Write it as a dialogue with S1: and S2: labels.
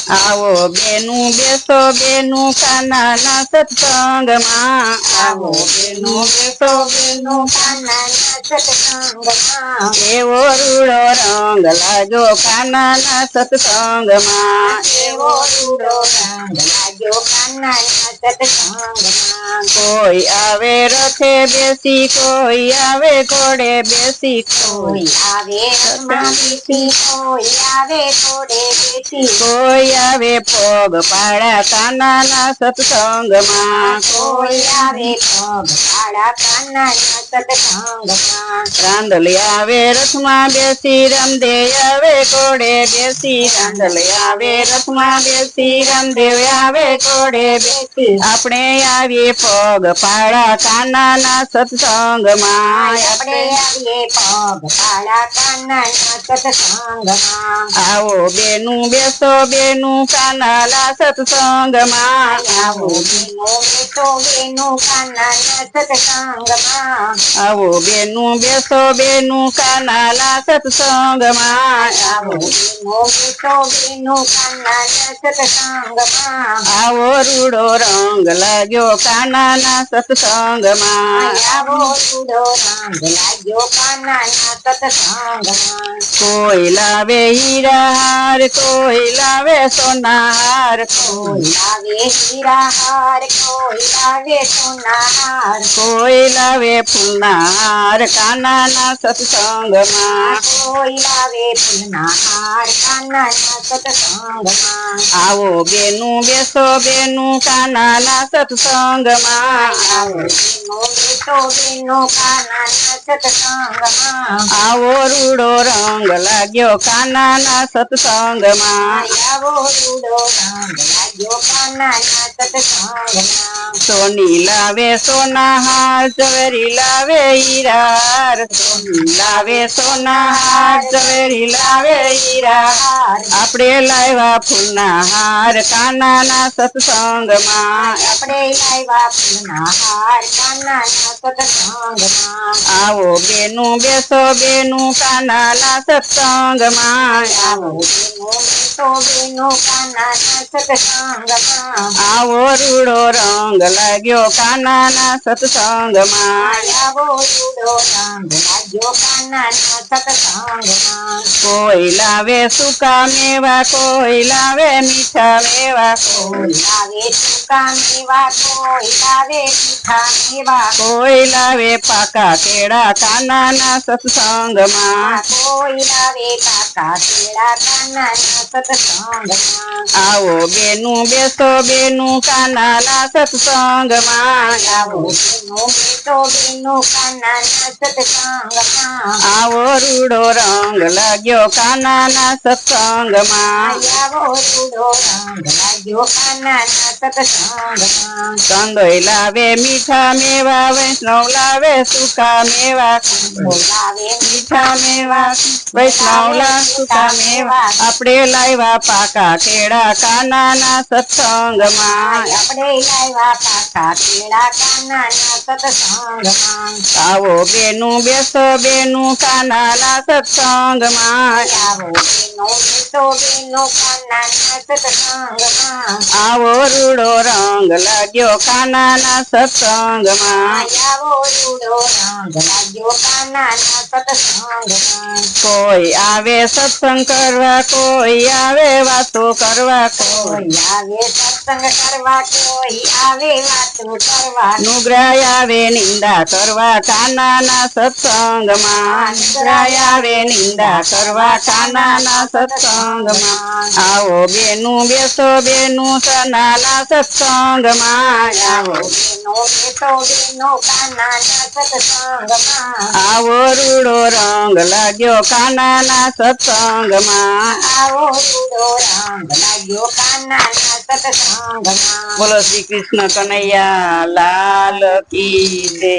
S1: આવો બેનું બેસો બેનું કાનાના સત્સંગમાં.
S2: આવો બેનું બેસો બેનું કાનાના સત્સંગમાં.
S1: એવો રૂડો રંગ લાગ્યો કાનાના સત્સંગમાં.
S2: એવો રૂડો રંગ લાગ્યો કાનાના સત્સંગમાં.
S1: કોઈ આવે રથે બેસી કોઈ આવે ઘોડે બેસી
S2: કોઈ આવે રથમાં બેસી કોઈ આવે ઘોડે બેસી.
S1: કોઈ આવે પગ પાડા કાનાના સત્સંગમાં.
S2: કોઈ આવે પગ પાડા કાનાના સત્સંગમાં.
S1: રાંદલી આવે રથમાં બેસી રામદેવ આવે ઘોડે બેસી. રાંદલી આવે રથમાં બેસી રામદેવ આવે ઘોડે બેસી. આપણે આવીએ પગ પાડા કાનાના સત્સંગમાં.
S2: આપણે આવીએ પગ પાડા કાનાના સત્સંગમાં.
S1: આવો બેનું બેસો બેનું કાનાના સત્સંગમાં.
S2: આવો બેનું બેસો બેનું કાનાના સત્સંગમાં.
S1: આવો બેનું બેસો બેનું કાનાના સત્સંગમાં.
S2: આવો બેનું બેસો બેનું કાનાના સત્સંગમાં.
S1: આવો રૂડો રંગ લાગ્યો કાનાના સત્સંગમાં.
S2: આવો રૂડો રંગ લાગ્યો કાનાના સત્સંગમાં.
S1: કોઈ લાવે હીરા હાર કોઈ લાવે સોના હાર.
S2: કોઈ લાવે હીરા હાર કોઈ લાવે સોના હાર.
S1: કોઈ લાવે ફૂલના હાર કાનાના સત્સંગમાં.
S2: કોઈ લાવે ફૂલના હાર કાનાના સત્સંગમાં.
S1: આવો બેનું બેસો બેનું કાનાના સત્સંગમાં.
S2: આવો બેનો બેસો બેનો કાનાના સત્સંગમાં.
S1: આવો રૂડો રંગ લાગ્યો કાનાના સત્સંગમાં.
S2: આવો રૂડો રંગ લાગ્યો કાનાના સત્સંગમાં.
S1: સોની લાવે સોના હાર ઝવેરી લાવે હીરા હાર. સોની લાવે સોના હાર ઝવેરી લાવે હીરા હાર. આપણે લાવ્યા ફૂલના હાર કાનાના સત્સંગમાં.
S2: આપણે લાવ્યા ફૂલના હાર કાનાના સત્સંગમાં.
S1: આવો બેનું બેસો બેનું કાનાના સત્સંગમાં.
S2: આવો બેનો બેસો બેનો કાનાના સત્સંગમાં.
S1: આવો રૂડો રંગ લાગ્યો કાનાના સત્સંગમાં.
S2: આવો રૂડો રંગ લાગ્યો કાનાના સત્સંગમાં.
S1: કોઈ લાવે સૂકા મેવા કોઈ લાવે મીઠા મેવા.
S2: કોઈ લાવે સૂકા મેવા કોઈ લાવે મીઠા મેવા.
S1: કોઈ લાવે પાકા કેળા કાનાના સત્સંગમાં.
S2: કોઈ લાવે કાકા કેળા કાનાના સત્સંગમાં.
S1: આવો બેનું બેસો બેનું કાનાના સત્સંગમાં.
S2: આવો બેનો બેસો બેનો કાનાના સત્સંગમાં.
S1: આવો રૂડો રંગ લાગ્યો કાનાના સત્સંગમાં.
S2: આવો રૂડો રંગ લાગ્યો કાનાના સત્સંગમાં.
S1: કંદોઈ લાવે મીઠા મેવા વૈષ્ણવ લાવે સૂકા મેવા.
S2: લાવે
S1: મીઠા મેવા વૈષ્ણવ લાવે સૂકા મેવા. આપણે લાવ્યા પાકા કેળા કાનાના સત્સંગમાં.
S2: આપણે લાવ્યા પાકા કેળા કાનાના સત્સંગમાં.
S1: આવો બેનું બેસો બેનું કાનાના સત્સંગમાં.
S2: આવો બેનો બેસો બેનો કાનાના સત્સંગમાં.
S1: આવો રૂડો રંગ લાગ્યો કાનાના સત્સંગમાં.
S2: આવો રૂડો રંગ લાગ્યો કાનાના સત્સંગમાં.
S1: કોઈ આવે સત્સંગ કરવા કોઈ આવે વાતો કરવા.
S2: કોઈ આવે સત્સંગ કરવા કોઈ આવે વાતો કરવા.
S1: નુગ્રાય આવે નિંદા કરવા કાનાના સત્સંગમાં. નુગ્રાય આવે નિંદા કરવા કાનાના સત્સંગમાં. આવો બેનું બેસો બેનું કાનાના સત્સંગમાં. આવો
S2: બેનો બેસો બેનો કાનાના સત્સંગમાં.
S1: આવો રૂડો રંગ લાગ્યો કાનાના સત્સંગમાં.
S2: આવો રૂડો રંગ લાગ્યો કાનાના સત્સંગમાં.
S1: બોલો શ્રી કૃષ્ણ કનૈયા લાલ કી જય.